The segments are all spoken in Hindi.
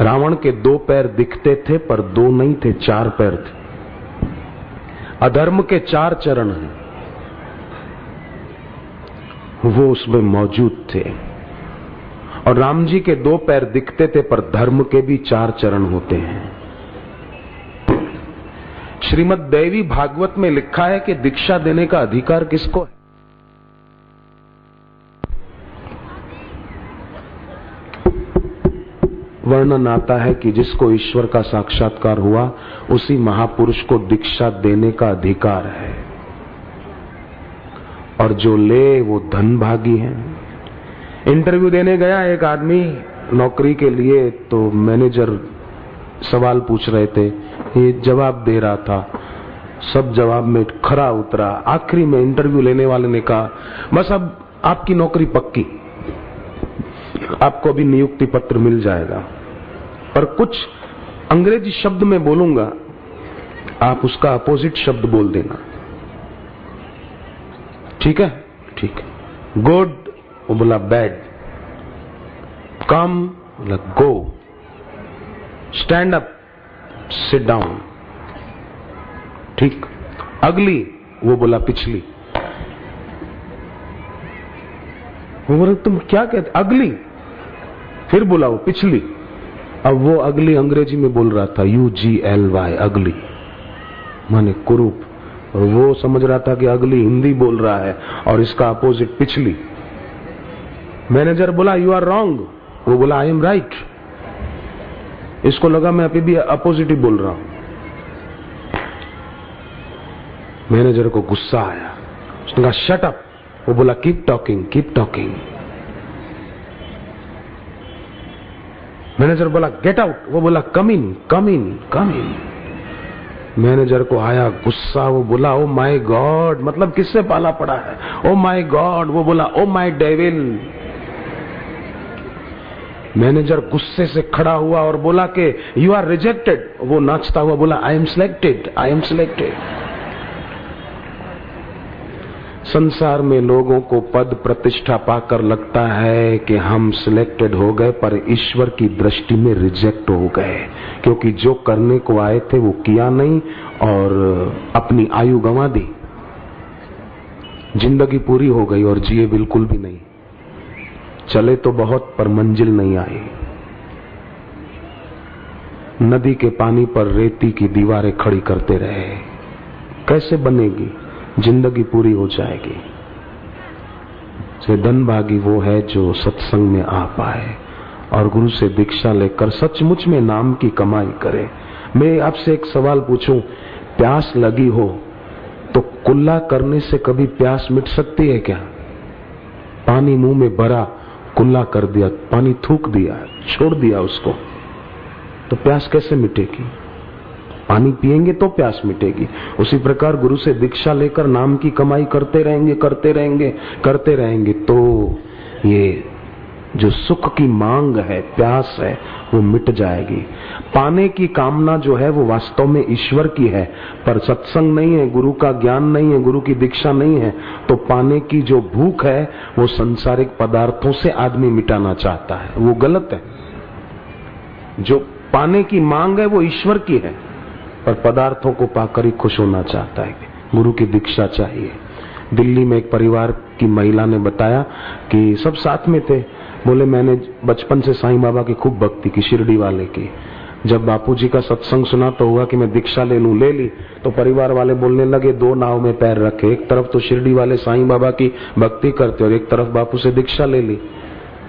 रावण के 2 पैर दिखते थे पर 2 नहीं थे, 4 पैर थे। अधर्म के 4 चरण हैं, वो उसमें मौजूद थे। और राम जी के 2 पैर दिखते थे पर धर्म के भी 4 चरण होते हैं। श्रीमद् देवी भागवत में लिखा है कि दीक्षा देने का अधिकार किसको है? वर्णन आता है कि जिसको ईश्वर का साक्षात्कार हुआ उसी महापुरुष को दीक्षा देने का अधिकार है, और जो ले वो धनभागी है। इंटरव्यू देने गया एक आदमी नौकरी के लिए, तो मैनेजर सवाल पूछ रहे थे, ये जवाब दे रहा था, सब जवाब में खरा उतरा। आखिरी में इंटरव्यू लेने वाले ने कहा, बस अब आपकी नौकरी पक्की, आपको अभी नियुक्ति पत्र मिल जाएगा, पर कुछ अंग्रेजी शब्द में बोलूंगा, आप उसका अपोजिट शब्द बोल देना, ठीक है? ठीक है। गुड, वो बोला बैड। कम, बोला गो। स्टैंड अप, सिट डाउन, ठीक। अगली, वो बोला पिछली। वो बोला तुम क्या कहते? अगली। फिर बोला वो पिछली। अब वो अगली अंग्रेजी में बोल रहा था, UGLY, अगली माने कुरूप, और वो समझ रहा था कि अगली हिंदी बोल रहा है और इसका अपोजिट पिछली। मैनेजर बोला यू आर रॉन्ग, वो बोला आई एम राइट। इसको लगा मैं अभी भी अपोजिट ही बोल रहा हूं। मैनेजर को गुस्सा आया, उसने कहा शट अप, वो बोला keep talking, keep talking. Manager बोला गेट आउट, वो बोला कम इन, कम इन, कम इन। मैनेजर को आया गुस्सा, वो बोला ओ माय गॉड, मतलब किससे पाला पड़ा है? ओ माय गॉड, वो बोला ओ माय डेविल। मैनेजर गुस्से से खड़ा हुआ और बोला कि यू आर रिजेक्टेड। वो नाचता हुआ बोला I am selected, I am selected. संसार में लोगों को पद प्रतिष्ठा पाकर लगता है कि हम सिलेक्टेड हो गए, पर ईश्वर की दृष्टि में रिजेक्ट हो गए, क्योंकि जो करने को आए थे वो किया नहीं और अपनी आयु गंवा दी। जिंदगी पूरी हो गई और जिए बिल्कुल भी नहीं। चले तो बहुत पर मंजिल नहीं आई। नदी के पानी पर रेती की दीवारें खड़ी करते रहे, कैसे बनेगी? जिंदगी पूरी हो जाएगी। धनभागी वो है जो सत्संग में आ पाए और गुरु से दीक्षा लेकर सचमुच में नाम की कमाई करे। मैं आपसे एक सवाल पूछूं, प्यास लगी हो तो कुल्ला करने से कभी प्यास मिट सकती है क्या? पानी मुंह में भरा, कुल्ला कर दिया, पानी थूक दिया, छोड़ दिया उसको, तो प्यास कैसे मिटेगी? पानी पिएंगे तो प्यास मिटेगी। उसी प्रकार गुरु से दीक्षा लेकर नाम की कमाई करते रहेंगे, करते रहेंगे, करते रहेंगे, तो ये जो सुख की मांग है, प्यास है, वो मिट जाएगी। पाने की कामना जो है वो वास्तव में ईश्वर की है, पर सत्संग नहीं है, गुरु का ज्ञान नहीं है, गुरु की दीक्षा नहीं है, तो पाने की जो भूख है वो संसारिक पदार्थों से आदमी मिटाना चाहता है, वो गलत है। जो पाने की मांग है वो ईश्वर की है, पर पदार्थों को पाकर ही खुश होना चाहता है। गुरु की दीक्षा चाहिए। दिल्ली में एक परिवार की महिला ने बताया कि सब साथ में थे, बोले मैंने बचपन से साईं बाबा की खूब भक्ति की, शिरडी वाले की। जब बापूजी का सत्संग सुना तो हुआ कि मैं दीक्षा ले लूं, ले ली। तो परिवार वाले बोलने लगे 2 नाव में पैर रखे, एक तरफ तो शिरडी वाले साईं बाबा की भक्ति करते और एक तरफ बापू से दीक्षा ले ली।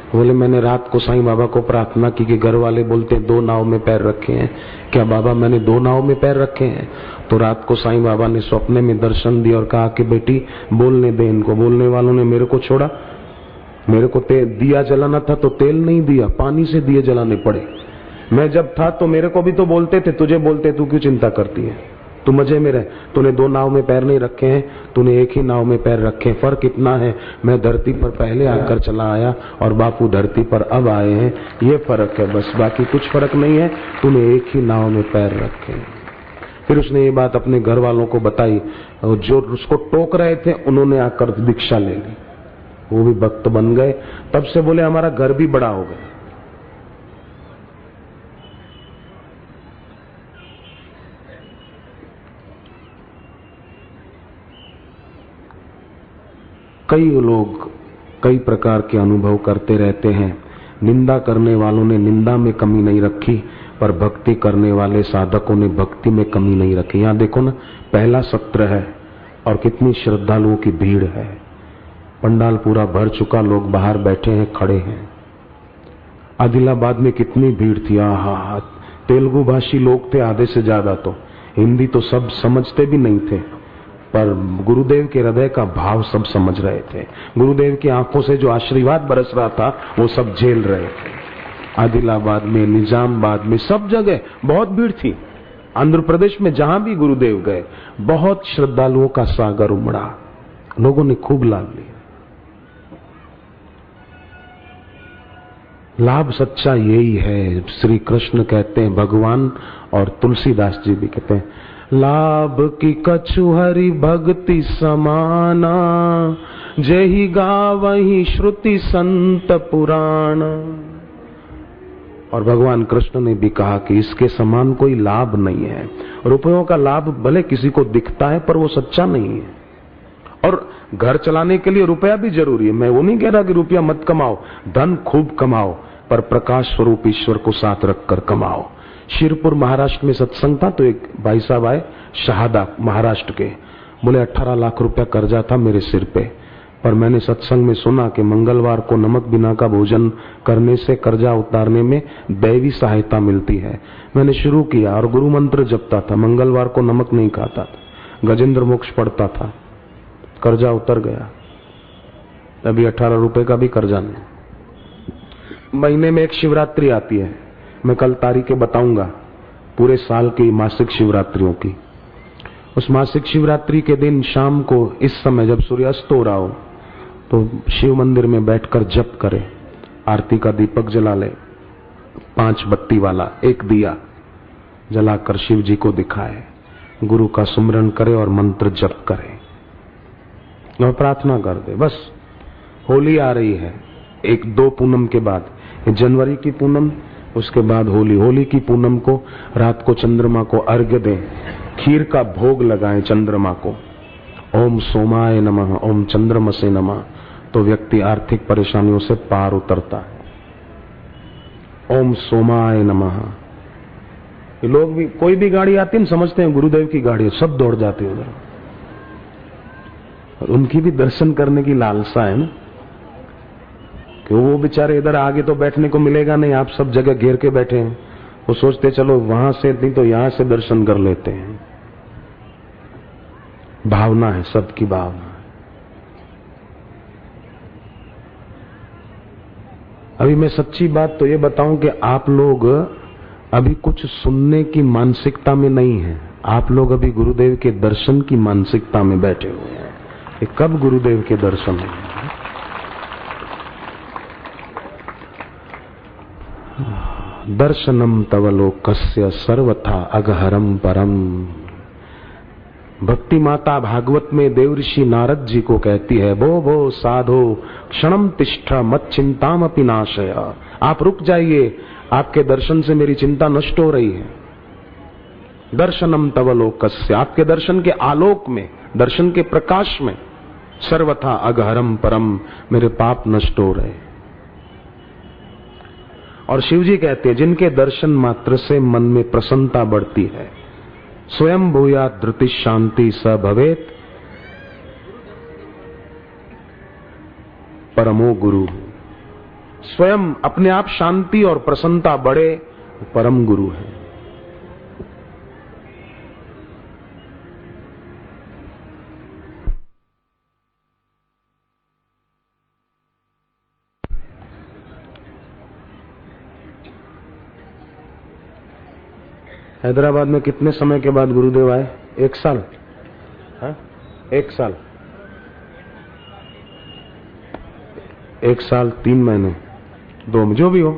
बोले मैंने रात को साईं बाबा को प्रार्थना की कि घर वाले बोलते 2 नाव में पैर रखे हैं, क्या बाबा मैंने 2 नाव में पैर रखे हैं? तो रात को साईं बाबा ने स्वप्न में दर्शन दिया और कहा कि बेटी बोलने दे इनको। बोलने वालों ने मेरे को छोड़ा, मेरे को दिया जलाना था तो तेल नहीं दिया, पानी से दिए जलाने पड़े। मैं जब था तो मेरे को भी तो बोलते थे, तुझे बोलते, तू क्यों चिंता करती है? तू मजे में रह, तूने 2 नाव में पैर नहीं रखे हैं, तूने एक ही नाव में पैर रखे हैं। फर्क इतना है, मैं धरती पर पहले आकर चला आया और बापू धरती पर अब आए हैं, ये फर्क है बस, बाकी कुछ फर्क नहीं है। तूने एक ही नाव में पैर रखे हैं। फिर उसने ये बात अपने घर वालों को बताई, जो उसको टोक रहे थे उन्होंने आकर दीक्षा ले ली, वो भी भक्त बन गए। तब से बोले हमारा घर भी बड़ा हो गया। कई लोग कई प्रकार के अनुभव करते रहते हैं। निंदा करने वालों ने निंदा में कमी नहीं रखी, पर भक्ति करने वाले साधकों ने भक्ति में कमी नहीं रखी। यहाँ देखो ना, पहला सत्र है और कितनी श्रद्धालुओं की भीड़ है। पंडाल पूरा भर चुका, लोग बाहर बैठे हैं, खड़े हैं। आदिलाबाद में कितनी भीड़ थी। आहा, तेलुगु भाषी लोग थे आधे से ज्यादा, तो हिंदी तो सब समझते भी नहीं थे, पर गुरुदेव के हृदय का भाव सब समझ रहे थे। गुरुदेव की आंखों से जो आशीर्वाद बरस रहा था वो सब झेल रहे थे। आदिलाबाद में, निजामाबाद में, सब जगह बहुत भीड़ थी। आंध्र प्रदेश में जहां भी गुरुदेव गए, बहुत श्रद्धालुओं का सागर उमड़ा, लोगों ने खूब लाभ लिया। लाभ सच्चा यही है। श्री कृष्ण कहते हैं, भगवान, और तुलसीदास जी भी कहते हैं, लाभ की कछु हरि भक्ति समाना, जेहि गावहि श्रुति संत पुराण। और भगवान कृष्ण ने भी कहा कि इसके समान कोई लाभ नहीं है। रुपयों का लाभ भले किसी को दिखता है, पर वो सच्चा नहीं है। और घर चलाने के लिए रुपया भी जरूरी है। मैं वो नहीं कह रहा कि रुपया मत कमाओ, धन खूब कमाओ, पर प्रकाश स्वरूप ईश्वर को साथ रखकर कमाओ। शिरपुर महाराष्ट्र में सत्संग था, तो एक भाई साहब आए, शहादा महाराष्ट्र के, बोले 18 लाख रुपया कर्जा था मेरे सिर पे, पर मैंने सत्संग में सुना कि मंगलवार को नमक बिना का भोजन करने से कर्जा उतारने में दैवी सहायता मिलती है। मैंने शुरू किया और गुरु मंत्र जपता था, मंगलवार को नमक नहीं खाता था, गजेंद्र मोक्ष पढ़ता था, कर्जा उतर गया। अभी 18 रुपए का भी कर्जा नहीं। महीने में एक शिवरात्रि आती है, मैं कल तारीखें बताऊंगा पूरे साल की मासिक शिवरात्रियों की। उस मासिक शिवरात्रि के दिन शाम को इस समय जब सूर्यास्त हो रहा हो, तो शिव मंदिर में बैठकर जप करे, आरती का दीपक जला ले, 5 बत्ती वाला एक दिया जलाकर शिव जी को दिखाए, गुरु का सुमरन करे और मंत्र जप करे और प्रार्थना कर दे। बस होली आ रही है, 1-2 पूनम के बाद, जनवरी की पूनम, उसके बाद होली। होली की पूनम को रात को चंद्रमा को अर्घ्य दें, खीर का भोग लगाएं चंद्रमा को, ओम सोमाय नमः, ओम चंद्रमसे नमः, तो व्यक्ति आर्थिक परेशानियों से पार उतरता है। ओम सोमाय नमः। लोग भी, कोई भी गाड़ी आती है समझते हैं गुरुदेव की गाड़ी, सब दौड़ जाते हैं उधर, उनकी भी दर्शन करने की लालसा है ना, कि वो बेचारे इधर आगे तो बैठने को मिलेगा नहीं, आप सब जगह घेर के बैठे हैं। वो सोचते चलो वहां से नहीं तो यहां से दर्शन कर लेते हैं। भावना है, सबकी भावना है। अभी मैं सच्ची बात तो ये बताऊं कि आप लोग अभी कुछ सुनने की मानसिकता में नहीं है, आप लोग अभी गुरुदेव के दर्शन की मानसिकता में बैठे हुए हैं कि कब गुरुदेव के दर्शन होंगे। दर्शनम तव लोकस्य सर्वथा अगहरम परम। भक्ति माता भागवत में देवऋषि नारद जी को कहती है, भो भो साधो क्षणम तिष्ठ मत चिंताम अपि नाशय। आप रुक जाइए, आपके दर्शन से मेरी चिंता नष्ट हो रही है। दर्शनम तव लोकस्य, आपके दर्शन के आलोक में, दर्शन के प्रकाश में, सर्वथा अगहरम परम, मेरे पाप नष्ट हो रहे। और शिव जी कहते हैं, जिनके दर्शन मात्र से मन में प्रसन्नता बढ़ती है, स्वयं भूया धृति शांति स भवेत परमो गुरु। स्वयं अपने आप शांति और प्रसन्नता बढ़े, परम गुरु है। हैदराबाद में कितने समय के बाद गुरुदेव आए? 1 साल? हाँ, 1 साल, 1 साल 3 महीने, 2, जो भी हो,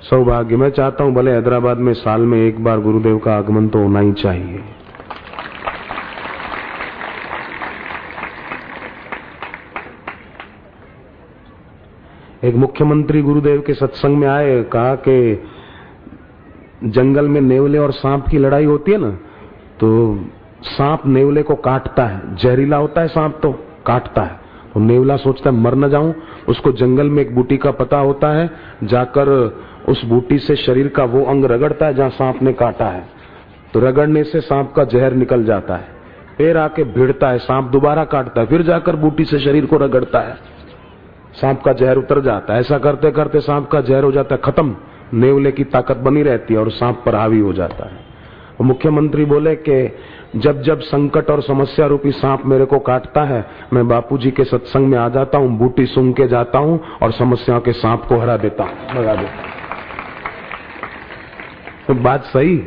सौभाग्य। मैं चाहता हूं भले हैदराबाद में साल में 1 बार गुरुदेव का आगमन तो होना ही चाहिए। एक मुख्यमंत्री गुरुदेव के सत्संग में आए, कहा कि जंगल में नेवले और सांप की लड़ाई होती है ना, तो सांप नेवले को काटता है, जहरीला होता है सांप तो काटता है, वो नेवला सोचता है मर न जाऊं, उसको जंगल में एक बूटी का पता होता है, जाकर उस बूटी से शरीर का वो अंग रगड़ता है जहां सांप ने काटा है, तो रगड़ने से सांप का जहर निकल जाता है, फिर आके भिड़ता है, सांप दोबारा काटता है, फिर जाकर बूटी से शरीर को रगड़ता है, सांप का जहर उतर जाता है। ऐसा करते करते सांप का जहर हो जाता है खत्म, नेवले की ताकत बनी रहती है और सांप पर हावी हो जाता है। मुख्यमंत्री बोले कि जब जब संकट और समस्या रूपी सांप मेरे को काटता है, मैं बापूजी के सत्संग में आ जाता हूं, बूटी सूंघ के जाता हूं और समस्याओं के सांप को हरा देता हूं, भगा देता हूं। तो बात सही,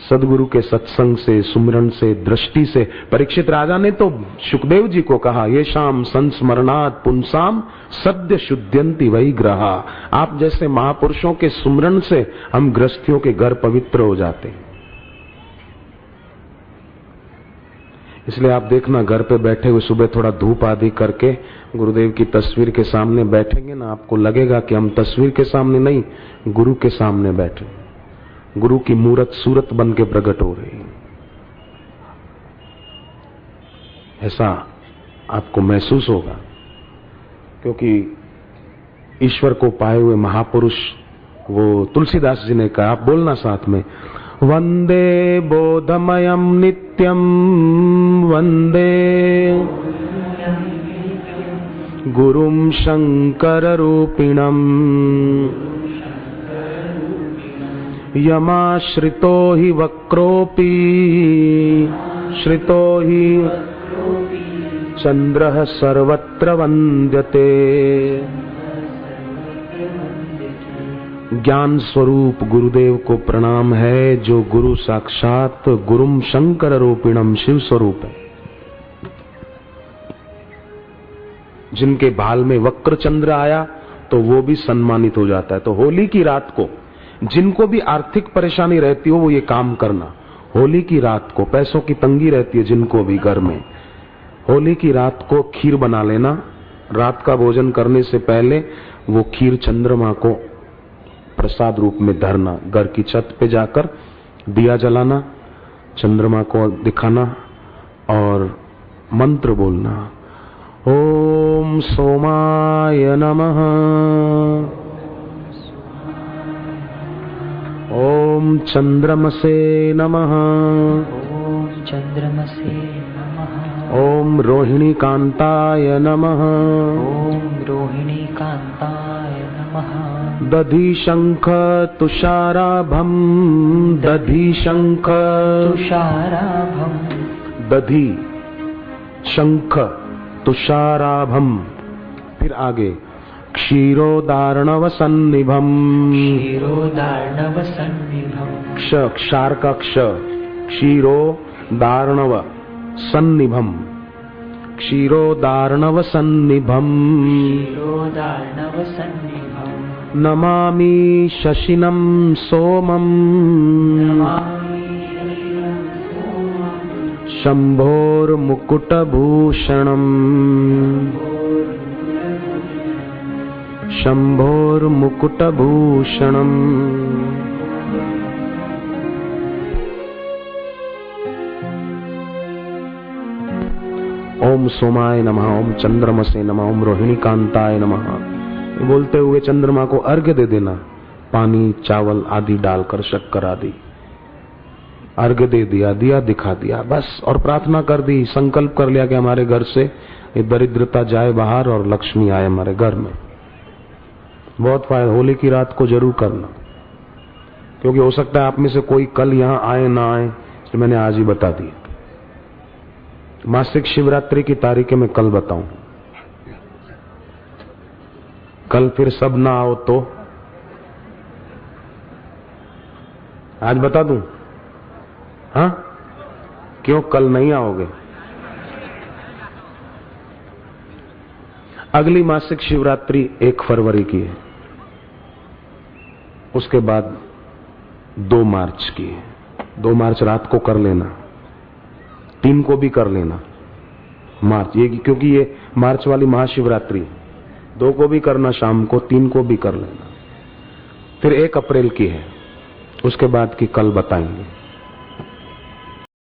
सदगुरु के सत्संग से, सुमिरन से, दृष्टि से। परीक्षित राजा ने तो सुखदेव जी को कहा, ये शाम संस्मरणात् पुंसाम सद्य शुद्ध्यन्ति वही ग्रहा। आप जैसे महापुरुषों के सुमिरन से हम गृहस्थियों के घर पवित्र हो जाते हैं। इसलिए आप देखना, घर पे बैठे हुए सुबह थोड़ा धूप आदि करके गुरुदेव की तस्वीर के सामने बैठेंगे ना, आपको लगेगा कि हम तस्वीर के सामने नहीं, गुरु के सामने बैठे, गुरु की मूरत सूरत बन के प्रकट हो रही है। ऐसा आपको महसूस होगा, क्योंकि ईश्वर को पाए हुए महापुरुष, वो तुलसीदास जी ने कहा, आप बोलना साथ में, वंदे बोधमयम नित्यम वंदे गुरुम शंकर रूपिणम यमाश्रितो हि वक्रोपि श्रितो हि चंद्रः सर्वत्र वंद्यते। ज्ञान स्वरूप गुरुदेव को प्रणाम है, जो गुरु साक्षात गुरुम शंकर रूपिणम शिव स्वरूप है, जिनके भाल में वक्र चंद्र आया तो वो भी सम्मानित हो जाता है। तो होली की रात को जिनको भी आर्थिक परेशानी रहती हो वो ये काम करना, होली की रात को पैसों की तंगी रहती है जिनको भी घर में, होली की रात को खीर बना लेना, रात का भोजन करने से पहले वो खीर चंद्रमा को प्रसाद रूप में धरना, घर की छत पे जाकर दिया जलाना, चंद्रमा को दिखाना और मंत्र बोलना, ओम सोमाय नमः, ओम चंद्रमसे नमः, ओम चंद्रमसे नमः, ओम रोहिणी कांताय नमः, ओम रोहिणी कांताय नमः, दधि शंख तुषाराभम, दधि शंख तुषाराभम, दधि शंख तुषाराभम, फिर आगे क्षीरोदार्णव सन्निभम, क्षीरोदार्णव सन्निभम, क्ष क्षार का क्ष, क्षीरोदार्णव सन्निभम, क्षीरोदार्णव सन्निभम, क्षीरोदार्णव सन्निभम, नमामि शशिनं सोमं, शम्भोर्मुकुटभूषणम्, शम्भोर्मुकुटभूषणम्। ओम सोमाय नमः, ओम चंद्रमसे नमः, ओम रोहिणी कांताय नमः बोलते हुए चंद्रमा को अर्घ्य दे देना, पानी चावल आदि डालकर, शक्कर आदि अर्घ्य दे दिया, दिया दिखा दिया बस, और प्रार्थना कर दी, संकल्प कर लिया कि हमारे घर से ये दरिद्रता जाए बाहर और लक्ष्मी आए हमारे घर में। बहुत फायदा, होली की रात को जरूर करना, क्योंकि हो सकता है आप में से कोई कल यहाँ आए ना आए, तो मैंने आज ही बता दिया। मासिक शिवरात्रि की तारीखें मैं कल बताऊं, कल फिर सब ना आओ तो आज बता दूं? हाँ, क्यों कल नहीं आओगे? अगली मासिक शिवरात्रि 1 फरवरी की है, उसके बाद 2 मार्च की है। 2 मार्च रात को कर लेना, 3 को भी कर लेना मार्च, ये क्योंकि ये मार्च वाली महाशिवरात्रि, 2 को भी करना शाम को, 3 को भी कर लेना। फिर 1 अप्रैल की है, उसके बाद की कल बताएंगे।